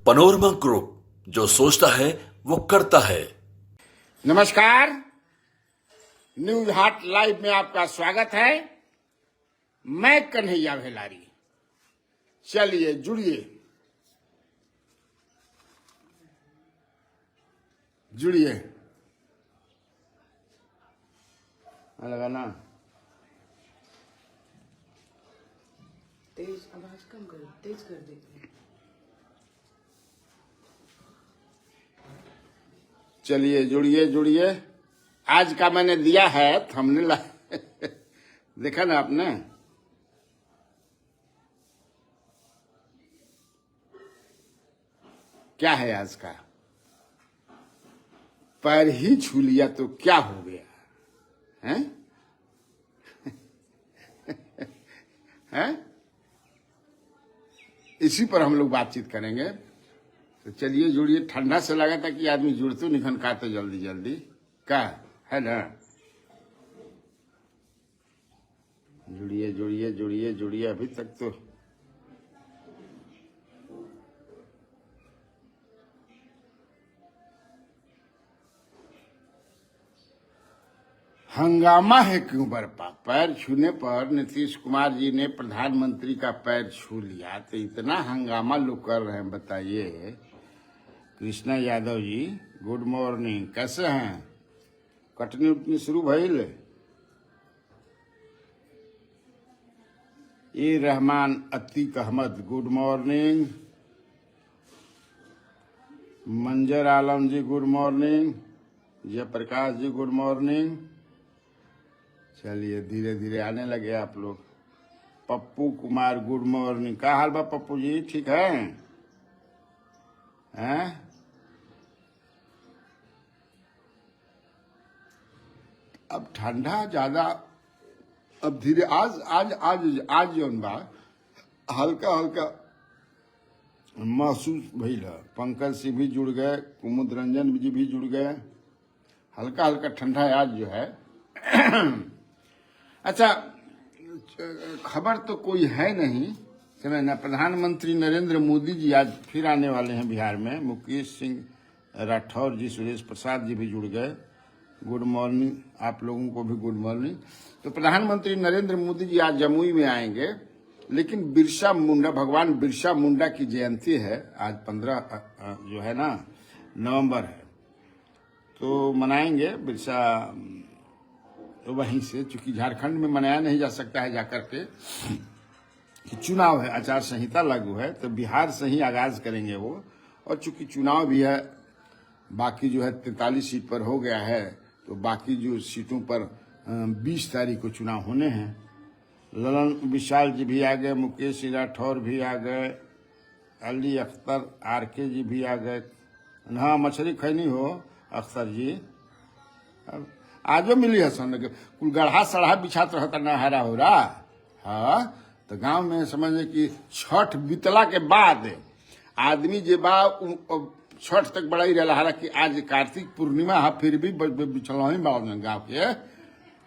Panorama group, जो सोचता है वो करता है। नमस्कार, न्यूज हाट लाइव में आपका स्वागत है। मैं कन्हैया भेलारी। चलिए जुड़िए जुड़िए। लगाना तेज आवाज कम कर, तेज कर देते हैं। चलिए जुड़िए जुड़िए। आज का मैंने दिया है थंबनेल देखा ना आपने? क्या है आज का? पैर ही छू लिया तो क्या हो गया है? हैं? इसी पर हम लोग बातचीत करेंगे। तो चलिए जुड़िए। ठंडा से लगा था कि आदमी जुड़ते निखन खाते जल्दी जल्दी का है ना। जुड़िए जुड़िए जुड़िए जुड़िए। अभी तक तो हंगामा है क्यों बरपा? पैर छूने पर नीतीश कुमार जी ने प्रधानमंत्री का पैर छू लिया तो इतना हंगामा लोग कर रहे हैं, बताइए। कृष्णा यादव जी, गुड मॉर्निंग, कैसे हैं? कटनी उटनी शुरू भइल? ए रहमान अतीक अहमद, गुड मॉर्निंग। मंजर आलम जी, गुड मॉर्निंग। जयप्रकाश जी, गुड मॉर्निंग। चलिए धीरे धीरे आने लगे आप लोग। Pappu Kumar, good morning. क्या हाल बा पप्पू जी, ठीक है? हैं? अब ठंडा ज्यादा, अब धीरे आज आज आज आज जौन बा हल्का हल्का महसूस भइल है। पंकज सिंह भी जुड़ गए, कुमुद रंजन जी भी जुड़ गए। हल्का हल्का ठंडा आज जो है। अच्छा, खबर तो कोई है नहीं समझ ना। प्रधानमंत्री नरेंद्र मोदी जी आज फिर आने वाले हैं बिहार में। मुकेश सिंह राठौर जी, सुरेश प्रसाद जी भी जुड़ गए। गुड मॉर्निंग आप लोगों को भी, गुड मॉर्निंग। तो प्रधानमंत्री नरेंद्र मोदी जी आज जमुई में आएंगे, लेकिन बिरसा मुंडा, भगवान बिरसा मुंडा की जयंती है आज 15 जो है ना नवंबर है, तो मनाएंगे बिरसा। तो वहीं से, चूंकि झारखंड में मनाया नहीं जा सकता है जाकर के कि चुनाव है, आचार संहिता लागू है, तो बिहार से ही आगाज करेंगे वो। और चूंकि चुनाव भी है, बाकी जो है 43 सीट पर हो गया है, तो बाकी जो सीटों पर 20 तारीख को चुनाव होने हैं। ललन विशाल जी भी आ गए, मुकेश राठौर भी आ गए, अली अख्तर आरके जी भी आ गए। हाँ, मछली खैनी हो अख्तर जी, आजो मिली है सन कुल गढ़ा सढ़ा बिछात रहता न हरा हो रहा। हाँ, तो गांव में समझे कि छठ बीतला के बाद आदमी जे बा छठ तक बड़ा ही रहा। हालांकि आज कार्तिक पूर्णिमा है, फिर भी बिछल ही बा गाँव के।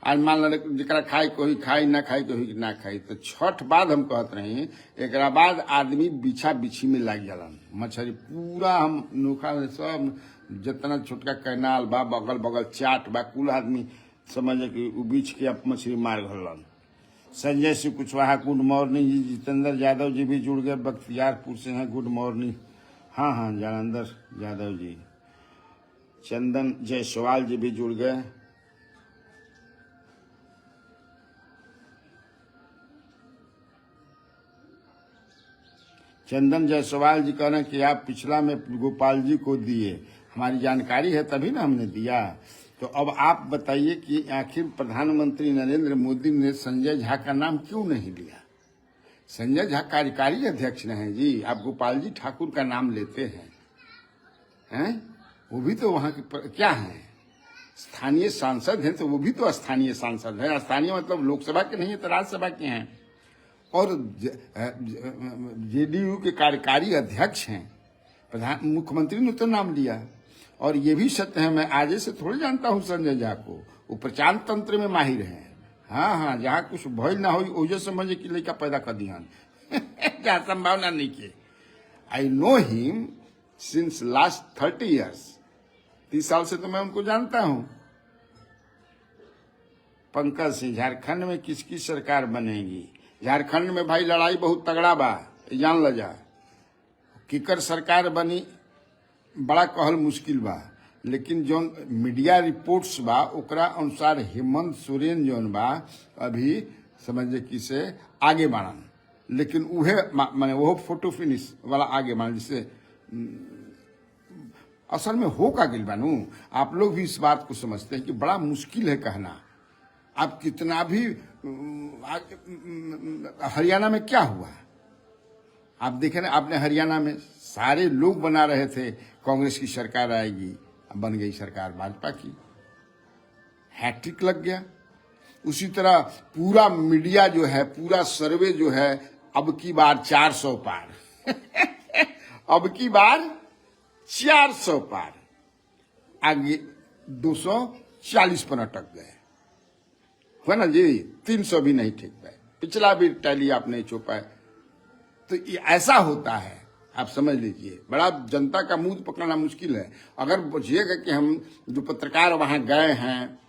आज मान लो जरा खाई कोई खाई, ना खाई कोई ना खाई। तो छठ बाद हम कहत रही, एक बाद आदमी बिछा बिछी में लग जालन। मछली पूरा हम नोखा सब जितना छोटका कैनाल बा, बगल बगल चाट बा, कुल आदमी समझे कि उ बीच के अब मछली मार घलन। संजय सिंह कुशवाहा, गुड मॉर्निंग जी। जितेंद्र यादव जी भी जुड़ गए, बख्तियारपुर से हैं, गुड मॉर्निंग। हाँ हाँ, जालंधर यादव जी। चंदन जायसवाल जी भी जुड़ गए। चंदन जायसवाल जी कह रहे हैं कि आप पिछला में गोपाल जी को दिए, हमारी जानकारी है तभी ना हमने दिया। तो अब आप बताइए कि आखिर प्रधानमंत्री नरेंद्र मोदी ने संजय झा का नाम क्यों नहीं लिया? संजय झा कार्यकारी अध्यक्ष नहीं जी, आप गोपाल जी ठाकुर का नाम लेते हैं? वो भी तो वहां के क्या हैं, स्थानीय सांसद हैं, तो वो भी तो स्थानीय सांसद है। स्थानीय मतलब लोकसभा के नहीं है तो राज्यसभा के हैं। और जेडीयू के कार्यकारी अध्यक्ष हैं। मुख्यमंत्री ने तो नाम लिया। और ये भी सत्य है, मैं आज से थोड़ी जानता हूँ संजय झा को, वो प्रचार तंत्र में माहिर हैं। हाँ हाँ, जहाँ कुछ भय ना हो ओजे समझे कि लड़का पैदा कर दिहन जहाँ संभावना नहीं के। I know him since last 30 years. 30 साल से तो मैं उनको जानता हूं। पंकज सिंह, झारखंड में किसकी सरकार बनेगी? झारखंड में भाई लड़ाई बहुत तगड़ा बा, जान ल जा। किकर सरकार बनी बड़ा कहल मुश्किल बा, लेकिन जो मीडिया रिपोर्ट्स बा ओकरा अनुसार हेमंत सोरेन जौन बा अभी समझे कि से आगे बढ़न, लेकिन उहे माने वो फोटो फिनिश वाला आगे बढ़न, जिससे असल में हो का गिल बानू। आप लोग भी इस बात को समझते हैं कि बड़ा मुश्किल है कहना। आप कितना भी हरियाणा में क्या हुआ आप देखें ना, आपने हरियाणा में सारे लोग बना रहे थे कांग्रेस की सरकार आएगी, बन गई सरकार भाजपा की, हैट्रिक लग गया। उसी तरह पूरा मीडिया जो है, पूरा सर्वे जो है, अब की बार 400 पार अब की बार 400 पार, आगे 240 पर अटक गए, है ना जी। 300 भी नहीं ठीक पाए, पिछला भी टैली आप नहीं छू पाए। तो ये ऐसा होता है, आप समझ लीजिए। बड़ा जनता का मुंह पकड़ना मुश्किल है। अगर पूछिएगा कि हम जो पत्रकार वहां गए हैं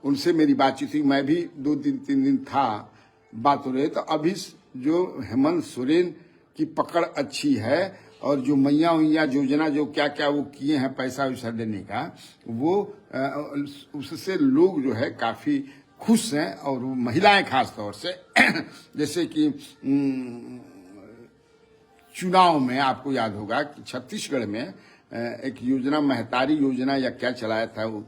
उनसे मेरी बातचीत हुई, मैं भी 2-3 दिन था, बात हो रही, तो अभी जो हेमंत सोरेन की पकड़ अच्छी है और जो मैया योजना जो क्या क्या वो किए हैं पैसा वैसा देने का, वो उससे लोग जो है काफी खुश हैं, और वो महिलाएं खास तौर से जैसे कि चुनाव में आपको याद होगा कि छत्तीसगढ़ में एक योजना महतारी योजना या क्या चलाया था, वो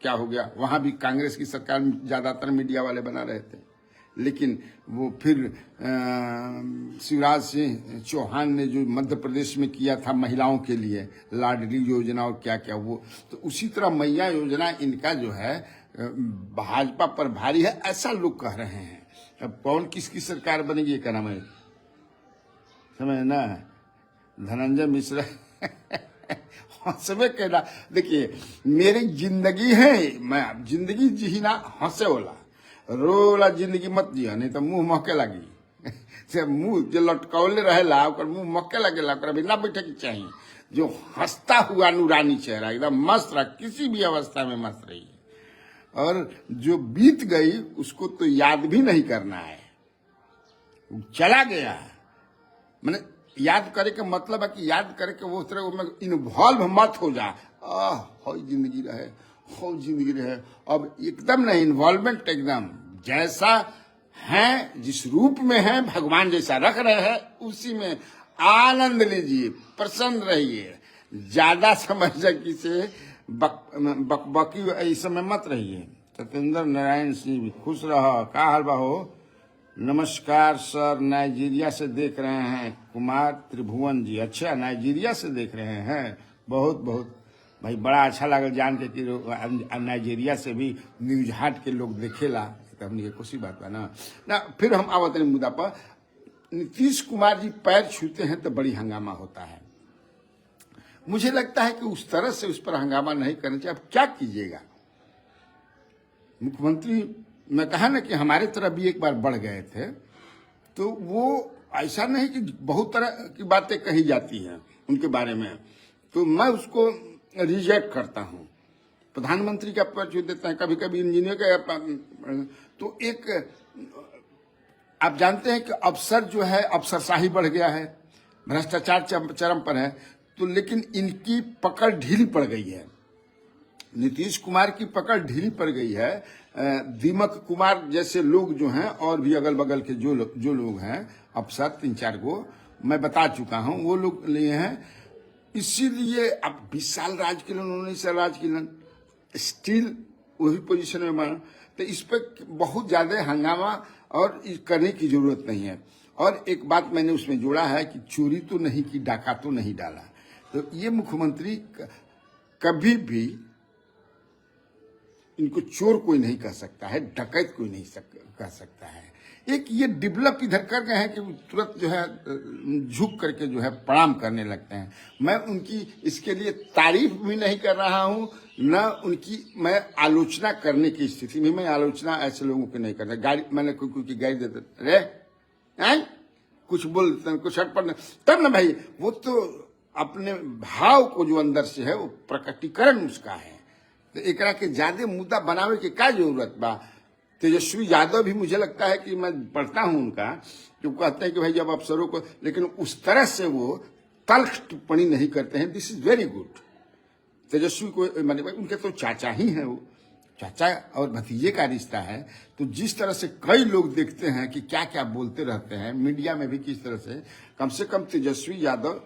क्या हो गया, वहां भी कांग्रेस की सरकार में ज्यादातर मीडिया वाले बना रहे थे, लेकिन वो फिर शिवराज सिंह चौहान ने जो मध्य प्रदेश में किया था महिलाओं के लिए लाडली योजना और क्या क्या, वो तो उसी तरह मैया योजना इनका जो है भाजपा पर भारी है, ऐसा लोग कह रहे हैं। अब कौन किसकी सरकार बनेगी ये कहना मैं समझ ना। धनंजय मिश्रा हंसवे कहना, देखिए मेरी जिंदगी है, मैं जिंदगी जी ना हंसे वाला, रोला जिंदगी मत जिया, नहीं तो मुंह महके लगी से मुंह जो लटकौले रहेला ओकर मुंह महके लगेला, ओकर अभी ना बैठे के चाहिए। जो हंसता हुआ नूरानी चेहरा एकदम मस्त रहा, किसी भी अवस्था में मस्त रही, और जो बीत गई उसको तो याद भी नहीं करना है, चला गया। मैंने याद करे का मतलब है कि याद करे के वो तरह में इन्वॉल्व मत हो जा, हो जिंदगी रहे, हो जिंदगी रहे। अब एकदम नहीं, इन्वॉल्वमेंट एकदम जैसा है, जिस रूप में है, भगवान जैसा रख रहे हैं उसी में आनंद लीजिए, प्रसन्न रहिए। ज्यादा समझदारी से बकबकी इस समय मत रहिए। सत्येंद्र नारायण सिंह, खुश रहो, का हाल बा हो? नमस्कार सर, नाइजीरिया से देख रहे हैं। कुमार त्रिभुवन जी, अच्छा नाइजीरिया से देख रहे हैं, बहुत बहुत भाई बड़ा अच्छा लागल जान के कि नाइजीरिया से भी न्यूज हाट के लोग देखेला, तो हमने खुशी बात बा ना। फिर हम आवत नहीं मुद्दा पर, नीतीश कुमार जी पैर छूते हैं तो बड़ी हंगामा होता है। मुझे लगता है कि उस तरह से उस पर हंगामा नहीं करना चाहिए। अब क्या कीजिएगा, मुख्यमंत्री मैं कहा ना कि हमारे तरफ भी एक बार बढ़ गए थे, तो वो ऐसा नहीं कि बहुत तरह की बातें कही जाती हैं उनके बारे में, तो मैं उसको रिजेक्ट करता हूं। प्रधानमंत्री का पद छू देते हैं, कभी कभी इंजीनियर का, तो एक आप जानते हैं कि अफसर जो है अफसरशाही बढ़ गया है, भ्रष्टाचार चरम पर है, तो लेकिन इनकी पकड़ ढीली पड़ गई है। नीतीश कुमार की पकड़ ढीली पड़ गई है। दीमक कुमार जैसे लोग जो हैं, और भी अगल बगल के जो लोग हैं अफसर 3-4 गो मैं बता चुका हूं, वो लोग लिए हैं। इसीलिए अब 20 साल राज किलन, 19 साल राज किलन, स्टिल वही पोजीशन में बना। तो इस पर बहुत ज्यादा हंगामा और करने की जरूरत नहीं है। और एक बात मैंने उसमें जोड़ा है कि चोरी तो नहीं की, डाका तो नहीं डाला। तो ये मुख्यमंत्री कभी भी, इनको चोर कोई नहीं कह सकता है, डकैत कोई नहीं कह सकता है। एक ये डेवलप इधर कर गए हैं कि तुरंत जो है झुक करके जो है प्रणाम करने लगते हैं। मैं उनकी इसके लिए तारीफ भी नहीं कर रहा हूं, न उनकी मैं आलोचना करने की स्थिति में। मैं आलोचना ऐसे लोगों की नहीं करता। गाड़ी मैंने कोई की गाड़ी देते रे कुछ बोल देते, कुछ हटपट, तब ना भाई वो तो अपने भाव को जो अंदर से है वो प्रकटीकरण उसका है। तो एकरा के ज्यादा मुद्दा बनावे के क्या जरूरत बा। तेजस्वी यादव भी मुझे लगता है कि मैं पढ़ता हूं उनका, जो कहते हैं कि भाई जब अफसरों को, लेकिन उस तरह से वो तल्ख टिप्पणी नहीं करते हैं। This is very good. Tejashwi को माने उनके तो चाचा ही हैं, वो चाचा और भतीजे का रिश्ता है। तो जिस तरह से कई लोग देखते हैं कि क्या क्या बोलते रहते हैं मीडिया में भी, किस तरह से कम तेजस्वी यादव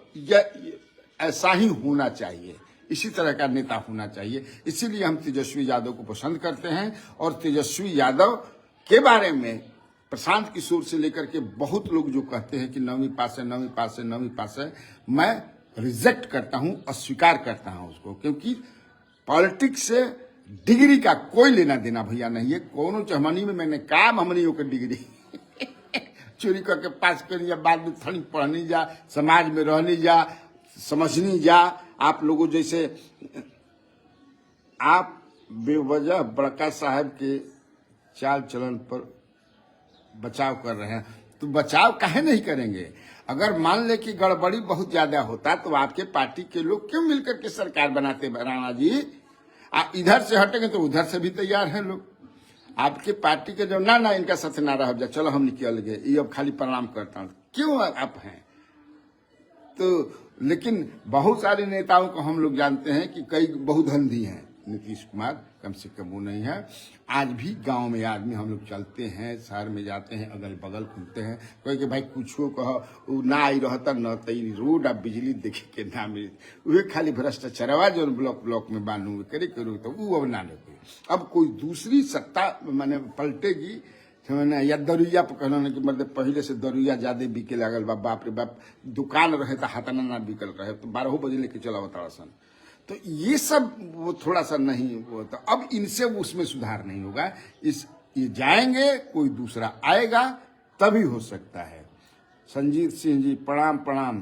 ऐसा ही होना चाहिए, इसी तरह का नेता होना चाहिए। इसीलिए हम तेजस्वी यादव को पसंद करते हैं। और तेजस्वी यादव के बारे में प्रशांत किशोर से लेकर के बहुत लोग जो कहते हैं कि 9वीं पास है, 9वीं पास है, 9वीं पास है, मैं रिजेक्ट करता हूं, अस्वीकार करता हूं उसको। क्योंकि पॉलिटिक्स से डिग्री का कोई लेना देना भैया नहीं है। कोनो चमनी में मैंने काम हमनी होकर डिग्री चोरी करके पास कर लिया, बाद में थोड़ी पढ़नी जा, समाज में रहनी जा, समझनी जा। आप लोगों जैसे आप बेवजह बड़का साहब के चाल चलन पर बचाव कर रहे हैं, तो बचाव काहे नहीं करेंगे। अगर मान ले कि गड़बड़ी बहुत ज्यादा होता तो आपके पार्टी के लोग क्यों मिलकर के सरकार बनाते राणा जी। आप इधर से हटेंगे तो उधर से भी तैयार हैं लोग। आपके पार्टी के जो ना इनका सत्यना रह जाए, चलो हम निकल गए, ये अब खाली प्रणाम करता हूं, क्यों आप हैं। तो लेकिन बहुत सारे नेताओं को हम लोग जानते हैं कि कई बहुधंधी हैं। नीतीश कुमार कम से कम वो नहीं है। आज भी गांव में आदमी हम लोग चलते हैं, शहर में जाते हैं, अगल बगल घूमते हैं, कोई कि भाई कुछो कहो ना आई रहता न तई रोड आ बिजली देखे के ना मिले, वही खाली भ्रष्टाचारवा जो ब्लॉक में बांधू करे करो तो वो अब ना लगे। अब कोई दूसरी सत्ता माने पलटेगी या दरुइया पर कहना कि मतलब पहले से दरुइया ज्यादा बिके लागल बा, बाप रे बाप, दुकान रहे तो हाथाना ना बिकल रहे, तो 12 बजे लेके चला बता सन। तो ये सब वो थोड़ा सा नहीं होता। अब इनसे उसमें सुधार नहीं होगा। ये जाएंगे, कोई दूसरा आएगा तभी हो सकता है। संजीत सिंह जी प्रणाम प्रणाम।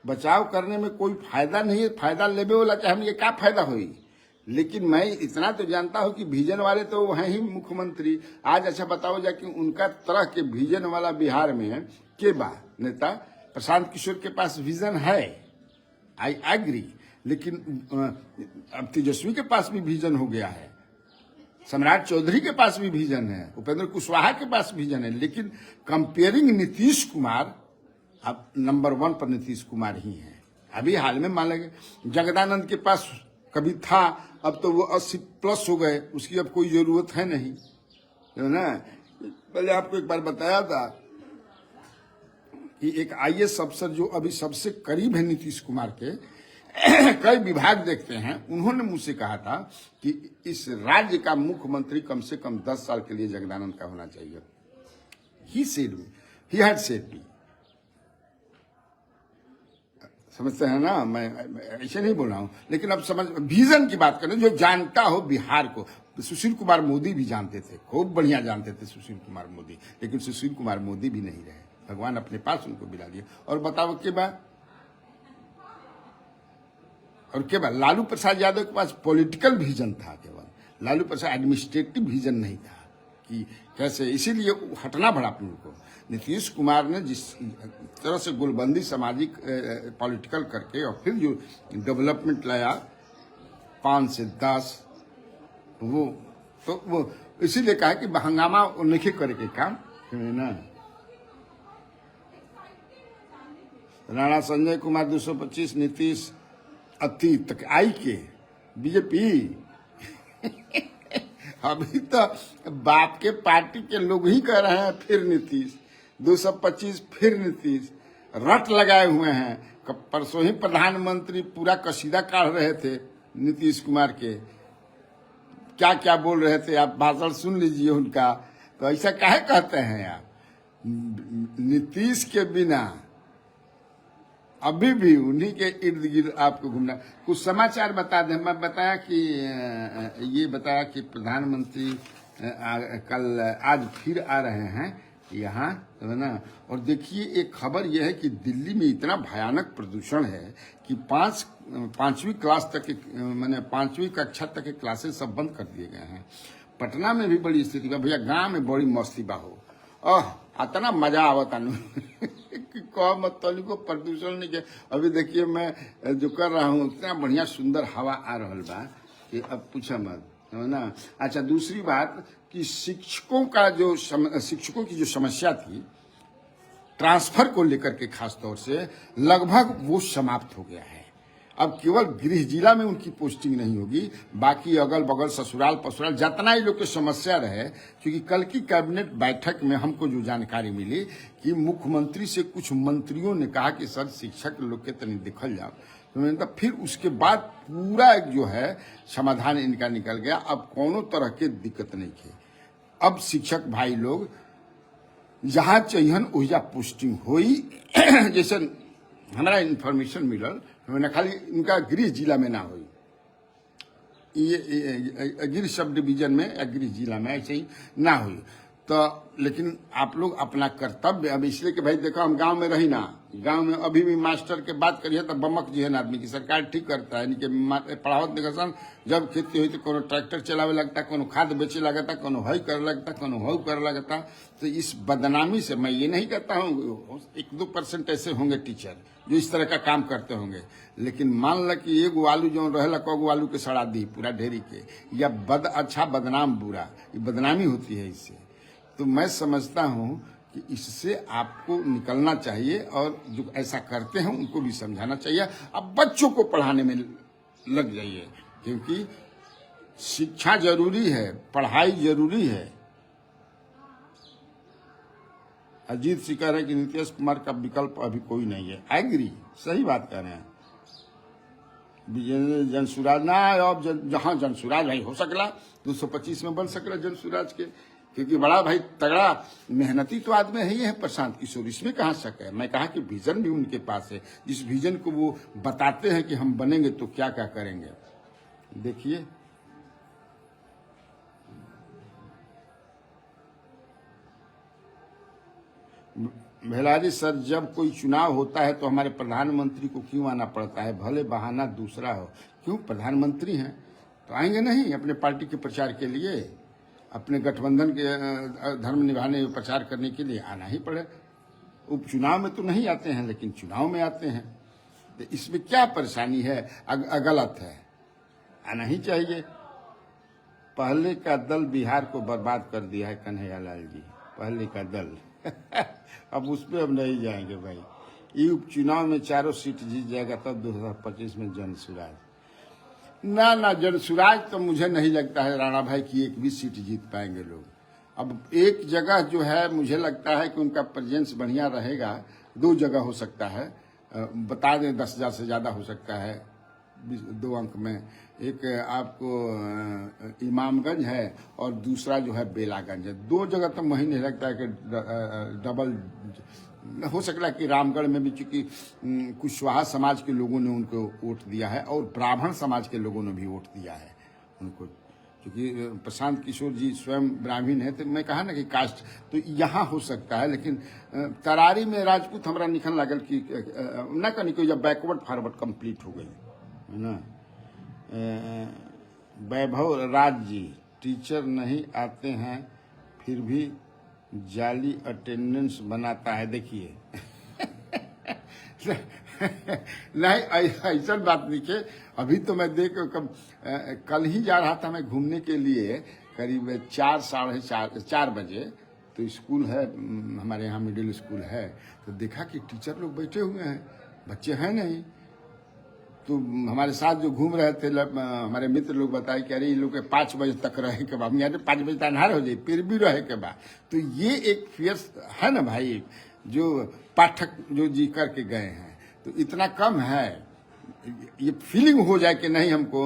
बचाव करने में कोई फायदा नहीं है, फायदा लेवे वाला चाहे हम ये क्या फायदा हुई। लेकिन मैं इतना तो जानता हूं कि विजन वाले तो हैं ही मुख्यमंत्री। आज अच्छा बताओ जा कि उनका तरह के विजन वाला बिहार में के बा नेता प्रशांत किशोर के पास विजन है, आई एग्री। लेकिन अब तेजस्वी के पास भी विजन हो गया है, सम्राट चौधरी के पास भी विजन है, उपेंद्र कुशवाहा के पास विजन है। लेकिन कंपेयरिंग नीतीश कुमार, अब नंबर 1 पर नीतीश कुमार ही है। अभी हाल में मान लेंगे जगदानंद के पास कभी था, अब तो वो 80+ हो गए, उसकी अब कोई जरूरत है नहीं, है ना। पहले आपको एक बार बताया था कि एक IAS अफसर जो अभी सबसे करीब है नीतीश कुमार के कई विभाग देखते हैं, उन्होंने मुझसे कहा था कि इस राज्य का मुख्यमंत्री कम से कम 10 साल के लिए जगदानंद का होना चाहिए। ही हैड सेड मी। समझते हैं ना, मैं ऐसे नहीं बोल रहा हूं। लेकिन अब समझ विजन की बात करें, जो जानता हो बिहार को। सुशील कुमार मोदी भी जानते थे, खूब बढ़िया जानते थे सुशील कुमार मोदी। लेकिन सुशील कुमार मोदी भी नहीं रहे, भगवान अपने पास उनको बिला दिया। और बताओ के बाद लालू प्रसाद यादव के पास पॉलिटिकल विजन था केवल, लालू प्रसाद एडमिनिस्ट्रेटिव विजन नहीं था कि कैसे। इसीलिए हटना पड़ा अपने को। नीतीश कुमार ने जिस तरह से गोलबंदी सामाजिक पॉलिटिकल करके और फिर जो डेवलपमेंट लाया 5 से 10, वो इसीलिए कहा कि हंगामा नहीं करे के काम है ना। राणा संजय कुमार 225, नीतीश अति तक आई के बीजेपी अभी तो बाप के पार्टी के लोग ही कह रहे हैं फिर नीतीश 225 फिर नीतीश रट लगाए हुए हैं। परसों ही प्रधानमंत्री पूरा कसीदा काढ़ रहे थे नीतीश कुमार के, क्या क्या बोल रहे थे, आप भाषण सुन लीजिए उनका। तो ऐसा काहे कहते हैं आप। नीतीश के बिना अभी भी उन्हीं के इर्द गिर्द आपको घूमना। कुछ समाचार बता दें। मैं बताया कि प्रधानमंत्री आज फिर आ रहे हैं यहाँ, है ना। और देखिए एक खबर यह है कि दिल्ली में इतना भयानक प्रदूषण है कि 5वीं क्लास तक के मैंने 5वीं कक्षा तक के क्लासेस सब बंद कर दिए गए हैं। पटना में भी बड़ी स्थिति है भैया, गांव में बड़ी मस्ती बा हो, इतना मजा आवता कह मत को प्रदूषण नहीं के। अभी देखिए मैं जो कर रहा हूँ इतना बढ़िया सुंदर हवा आ रहा बा कि अब पूछा मत, है ना। अच्छा, दूसरी बात कि शिक्षकों की जो समस्या थी ट्रांसफर को लेकर के खास तौर से, लगभग वो समाप्त हो गया है। अब केवल गृह जिला में उनकी पोस्टिंग नहीं होगी, बाकी अगल बगल ससुराल पसुराल जितना ही लोग की समस्या रहे। क्योंकि कल की कैबिनेट बैठक में हमको जो जानकारी मिली कि मुख्यमंत्री से कुछ मंत्रियों ने कहा कि सर शिक्षक लोग के तनी देखल जाओ, तो मैंने कहा फिर उसके बाद पूरा जो है समाधान इनका निकल गया। अब कोनो तरह के दिक्कत नहीं है। अब शिक्षक भाई लोग जहाँ चाहिए वही पोस्टिंग हुई। जैसे हमारा इंफॉर्मेशन मिलल, मैंने खाली इनका गृह जिला में ना हुई, ये गृह सब डिवीजन में या गृह जिला में ऐसे ही ना हुई। तो लेकिन आप लोग अपना कर्तव्य, अब इसलिए कि भाई देखो हम गांव में रही ना, गांव में अभी भी मास्टर के बात करिए तो बमक जी है आदमी की सरकार ठीक करता है। इनके पढ़ावत देखा जब खेती हुई तो कोनो ट्रैक्टर चलावे लगता, कोनो खाद बेचे लगता, कोनो हई कर लगता, कोनो हऊ कर लगता। तो इस बदनामी से मैं ये नहीं कहता हूँ 1-2% ऐसे होंगे टीचर जो इस तरह का काम करते होंगे, लेकिन मान ल कि एगो आलू जो रहेला कगो आलू के सड़ा दी पूरा ढेरी के, या अच्छा बदनाम बुरा, ये बदनामी होती है इससे। तो मैं समझता हूं कि इससे आपको निकलना चाहिए और जो ऐसा करते हैं उनको भी समझाना चाहिए। अब बच्चों को पढ़ाने में लग जाइए, क्योंकि शिक्षा जरूरी है, पढ़ाई जरूरी है। अजीत सिंह कह रहे हैं कि नीतीश कुमार का विकल्प अभी कोई नहीं है। एग्री, सही बात कह रहे हैं। जनसुराज ना, अब जहां जनसुराज भाई हो सकला 225 में बन सकला जनसुराज के, क्योंकि बड़ा भाई तगड़ा मेहनती तो आदमी ही है प्रशांत किशोर, इसमें कहाँ शक है। मैं कहा कि विजन भी उनके पास है, जिस विजन को वो बताते हैं कि हम बनेंगे तो क्या क्या करेंगे। देखिए भेलारी सर, जब कोई चुनाव होता है तो हमारे प्रधानमंत्री को क्यों आना पड़ता है, भले बहाना दूसरा हो। क्यों, प्रधानमंत्री हैं तो आएंगे नहीं अपने पार्टी के प्रचार के लिए, अपने गठबंधन के धर्म निभाने प्रचार करने के लिए आना ही पड़े। उपचुनाव में तो नहीं आते हैं लेकिन चुनाव में आते हैं, तो इसमें क्या परेशानी है। गलत है, आना ही चाहिए। पहले का दल बिहार को बर्बाद कर दिया है कन्हैया लाल जी, पहले का दल। अब उस पर हम नहीं जाएंगे भाई। ये उपचुनाव में 4 सीट जीत जाएगा तब 2025 में जनसुराज ना जनसुराज तो मुझे नहीं लगता है राणा भाई की एक भी सीट जीत पाएंगे लोग। अब एक जगह जो है मुझे लगता है कि उनका प्रेजेंस बढ़िया रहेगा, 2 जगह हो सकता है, बता दें 10,000 से ज्यादा हो सकता है 2 अंक में। एक आपको इमामगंज है और दूसरा जो है बेलागंज है। 2 जगह तो मुझे नहीं लगता है कि डबल हो सकता है कि रामगढ़ में भी, चूंकि कुशवाहा समाज के लोगों ने उनको वोट दिया है और ब्राह्मण समाज के लोगों ने भी वोट दिया है उनको, क्योंकि प्रशांत किशोर जी स्वयं ब्राह्मण है। तो मैं कहा ना कि कास्ट तो यहाँ हो सकता है, लेकिन तरारी में राजपूत हमारा निकल लागल कि न कहीं कोई जब बैकवर्ड फॉरवर्ड कंप्लीट हो गई है ना। वैभव राज जी, टीचर नहीं आते हैं फिर भी जाली अटेंडेंस बनाता है। देखिए नहीं ऐसा बात नहीं है। अभी तो मैं कल ही जा रहा था मैं घूमने के लिए, करीब 4-4:30 बजे, तो स्कूल है हमारे यहाँ, मिडिल स्कूल है, तो देखा कि टीचर लोग बैठे हुए हैं, बच्चे हैं नहीं। तो हमारे साथ जो घूम रहे थे हमारे मित्र लोग बताए कि अरे ये लोग 5 बजे तक रहे के बाद, यानी 5 बजे तक अन्हार हो जाए फिर भी रहे के बाद। तो ये एक फियर्स है ना भाई, जो पाठक जो जी करके गए हैं, तो इतना कम है, ये फीलिंग हो जाए कि नहीं हमको।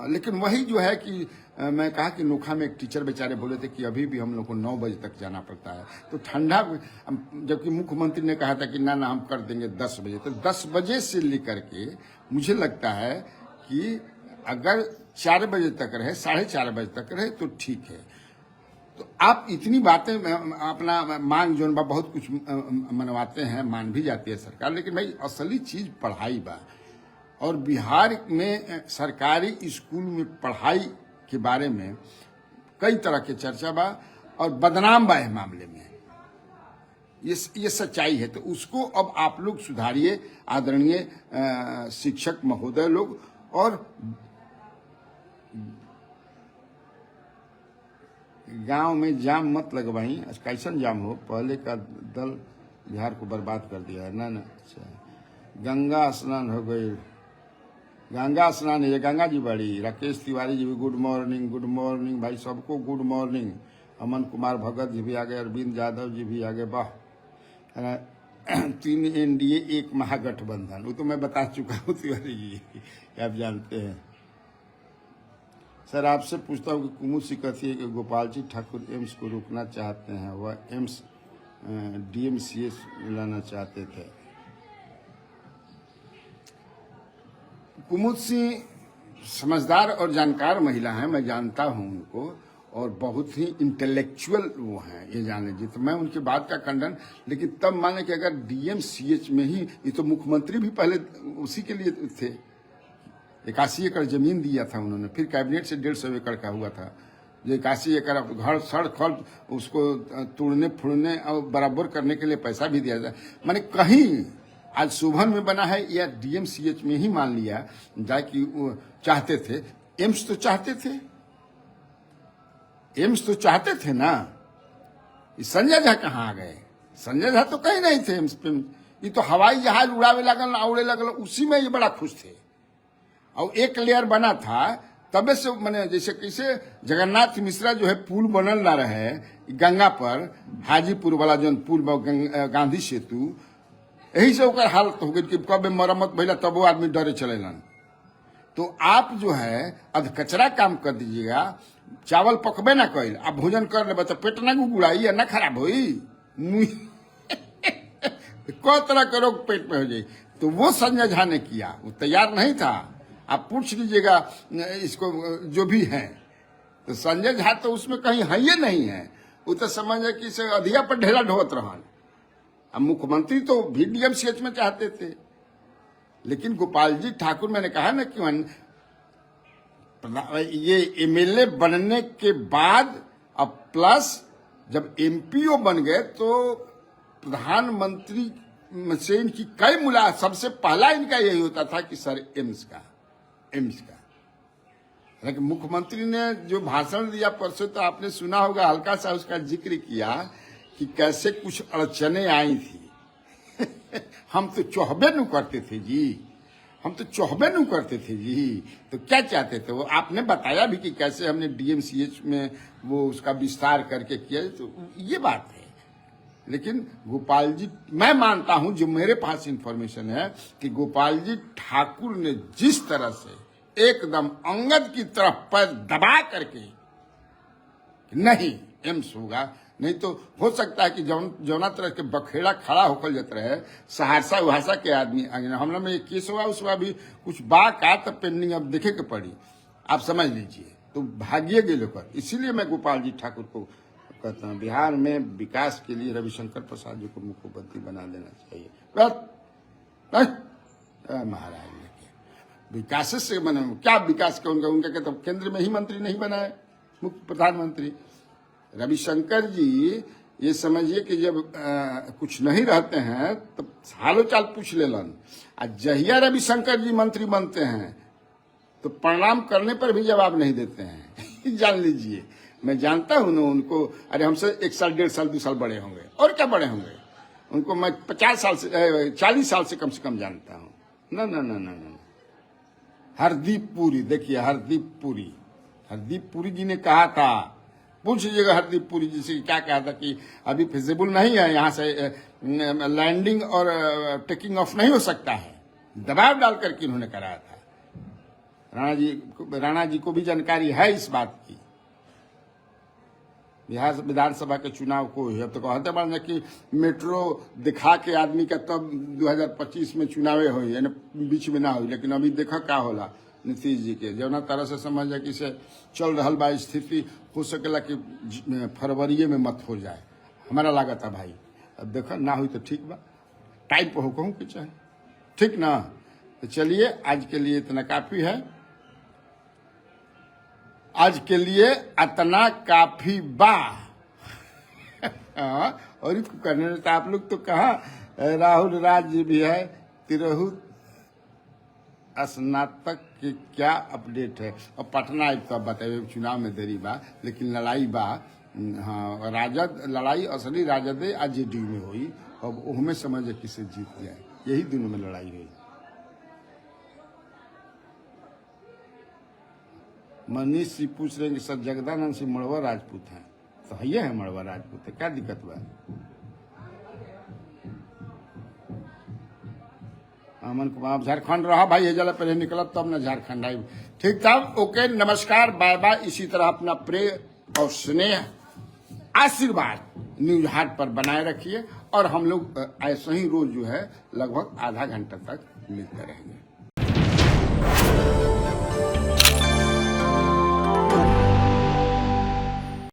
लेकिन वही जो है कि मैं कहा कि नोखा में एक टीचर बेचारे बोले थे कि अभी भी हम लोग को 9 बजे तक जाना पड़ता है, तो ठंडा, जबकि मुख्यमंत्री ने कहा था कि ना हम कर देंगे 10 बजे। तो 10 बजे से लेकर के मुझे लगता है कि अगर 4 बजे तक रहे, 4:30 बजे तक रहे तो ठीक है। तो आप इतनी बातें अपना मांग जो बहुत कुछ मनवाते हैं, मान भी जाती है सरकार, लेकिन भाई असली चीज पढ़ाई बा। और बिहार में सरकारी स्कूल में पढ़ाई के बारे में कई तरह के चर्चा बा और बदनाम बा इस मामले में। ये सच्चाई है। तो उसको अब आप लोग सुधारिए, आदरणीय शिक्षक महोदय लोग। और गांव में जाम मत लगवाई, कैसन जाम हो, पहले का दल बिहार को बर्बाद कर दिया है ना। अच्छा, गंगा स्नान हो गई, गंगा स्नान है, गंगा जी बड़ी। राकेश तिवारी जी भी गुड मॉर्निंग भाई, सबको गुड मॉर्निंग। अमन कुमार भगत जी भी आ गए, अरविंद यादव जी भी आ गए। वाह, 3 एनडीए 1 महागठबंधन, वो तो मैं बता चुका हूँ तिवारी जी, आप जानते हैं। सर आपसे पूछता हूँ कि कुमुद सिंह कहती है कि गोपाल जी ठाकुर एम्स को रोकना चाहते हैं, वह एम्स डीएमसीएच लाना चाहते थे। कुमुद सिंह समझदार और जानकार महिला हैं, मैं जानता हूं उनको, और बहुत ही इंटेलेक्चुअल वो हैं, ये जाने जी। तो मैं उनकी बात का खंडन, लेकिन तब माने कि अगर डीएमसीएच में ही, ये तो मुख्यमंत्री भी पहले उसी के लिए थे, 81 एकड़ जमीन दिया था उन्होंने, फिर कैबिनेट से 150 एकड़ का हुआ था, जो 81 एकड़ घर सड़क खल उसको तोड़ने फुड़ने और बराबर करने के लिए पैसा भी दिया जाए। माने कहीं आज शोभन में बना है या डीएमसीएच में ही मान लिया जाए कि वो चाहते थे। एम्स तो चाहते थे, एम्स तो चाहते थे ना। संजय झा कहाँ आ गए? संजय झा तो कहीं नहीं थे एम्स पे। ये तो हवाई जहाज उड़ावे लगल, उड़े लगल, उसी में ये बड़ा खुश थे। और एक लेयर बना था तबे से, मैंने जैसे कैसे जगन्नाथ मिश्रा जो है पुल बनल ना रहे गंगा पर, हाजीपुर वाला जो पुल गांधी सेतु, यही से ओकर हालत हो गई कि कब मरम्मत भैया तब वो आदमी डरे चलेलन। तो आप जो है अधकचरा काम कर दीजिएगा, चावल पकबे ना कइल, आप भोजन कर ले तो पेट ना गुड़ाई या ना खराब होई, को तरह का रोग पेट में हो जाए। तो वो संजय झा ने किया, वो तैयार नहीं था। आप पूछ लीजिएगा इसको जो भी है, तो संजय झा तो उसमें कहीं है ही नहीं है। वो तो समझे कि इसे अधिया पर ढेला ढोत रहन। अब मुख्यमंत्री तो भी डीएमसीएच में चाहते थे, लेकिन गोपाल जी ठाकुर, मैंने कहा ना कि ये एमएलए बनने के बाद अब प्लस जब एमपीओ बन गए तो प्रधानमंत्री से इनकी कई मुलाकात, सबसे पहला इनका यही होता था कि सर एम्स का। लेकिन मुख्यमंत्री ने जो भाषण दिया परसों, तो आपने सुना होगा, हल्का सा उसका जिक्र किया कि कैसे कुछ अड़चने आई थी। हम तो चौहबे न करते थे जी, हम तो चौहबे न करते थे जी। तो क्या चाहते थे वो? आपने बताया भी कि कैसे हमने डीएमसीएच में वो उसका विस्तार करके किया। तो ये बात है। लेकिन गोपाल जी, मैं मानता हूं, जो मेरे पास इंफॉर्मेशन है कि गोपाल जी ठाकुर ने जिस तरह से एकदम अंगद की तरफ पैर दबा करके नहीं एम्स होगा, नहीं तो हो सकता है कि जौना तरह के बखेड़ा खड़ा होकर जाते रहे सहरसा उहासा के आदमी आगे। हमला में एक केस हुआ, उसका भी कुछ बात आ तब पेंडिंग अब देखे के पड़ी, आप समझ लीजिए। तो भागिए गए लोग। इसीलिए मैं गोपाल जी ठाकुर को कहता हूँ, बिहार में विकास के लिए रविशंकर प्रसाद जी को मुख्यमंत्री बना देना चाहिए। महाराज विकास से मैंने क्या विकास के उनका कहते केंद्र में ही मंत्री नहीं बनाए, मुख्य प्रधानमंत्री। रविशंकर जी ये समझिए कि जब कुछ नहीं रहते हैं तो हालो चाल पूछ लेलन, जहिया रविशंकर जी मंत्री बनते हैं तो प्रणाम करने पर भी जवाब नहीं देते हैं। जान लीजिए, मैं जानता हूं ना उनको। अरे हमसे 1 साल 1.5 साल 2 साल बड़े होंगे, और क्या बड़े होंगे। उनको मैं 50 साल से 40 साल से कम जानता हूं। ना ना ना ना ना। हरदीप पुरी, देखिए हरदीप पुरी जी ने कहा था, पूछ लीजिएगा हरदीप पुरी जी से क्या कहा था कि अभी फिजिबल नहीं है, यहाँ से लैंडिंग और टेकिंग ऑफ नहीं हो सकता है। दबाव डाल करके इन्होंने कराया था। राणा जी को भी जानकारी है इस बात की। बिहार विधानसभा के चुनाव को अब तो कहते बन कि मेट्रो दिखा के आदमी का तब 2025 में चुनावे हो, यानी बीच में ना हो। लेकिन अभी देखा क्या होला नीतीश जी के, जौना तरह से समझ जाए कि से चल रहा बा स्थिति, हो सकेला कि फरवरी में मत हो जाए, हमारा लागत है भाई। अब देखो ना हुई तो ठीक बा, टाइम पर हो कहूँ कि चाहे ठीक ना। तो चलिए आज के लिए इतना काफी है, आज के लिए इतना काफी बा। और इसको करने में तो आप लोग तो कहा राहुल राज जी भी है, तिरहु स्नातक के क्या अपडेट है। और पटना एक तो बताइए चुनाव में देरी बा, लेकिन लड़ाई बा। हाँ, राजद लड़ाई असली राजद आ जेडीयू में हुई। अब उहमें समझ किसे जीत जाए, यही दोनों में लड़ाई हुई। मनीष जी पूछ रहे हैं कि सर जगदानंद सिंह मड़वा राजपूत हैं, तो है मड़वा राजपूत है, क्या दिक्कत बा। अमन कुमार झारखंड रहा भाई, ये जला पहले निकलब तब ना झारखंड आई। ठीक था, ओके, नमस्कार, बाय बाय। इसी तरह अपना प्रेम और स्नेह आशीर्वाद न्यूज हाट पर बनाए रखिए, और हम लोग ऐसे ही रोज जो है लगभग आधा घंटा तक मिलते रहेंगे।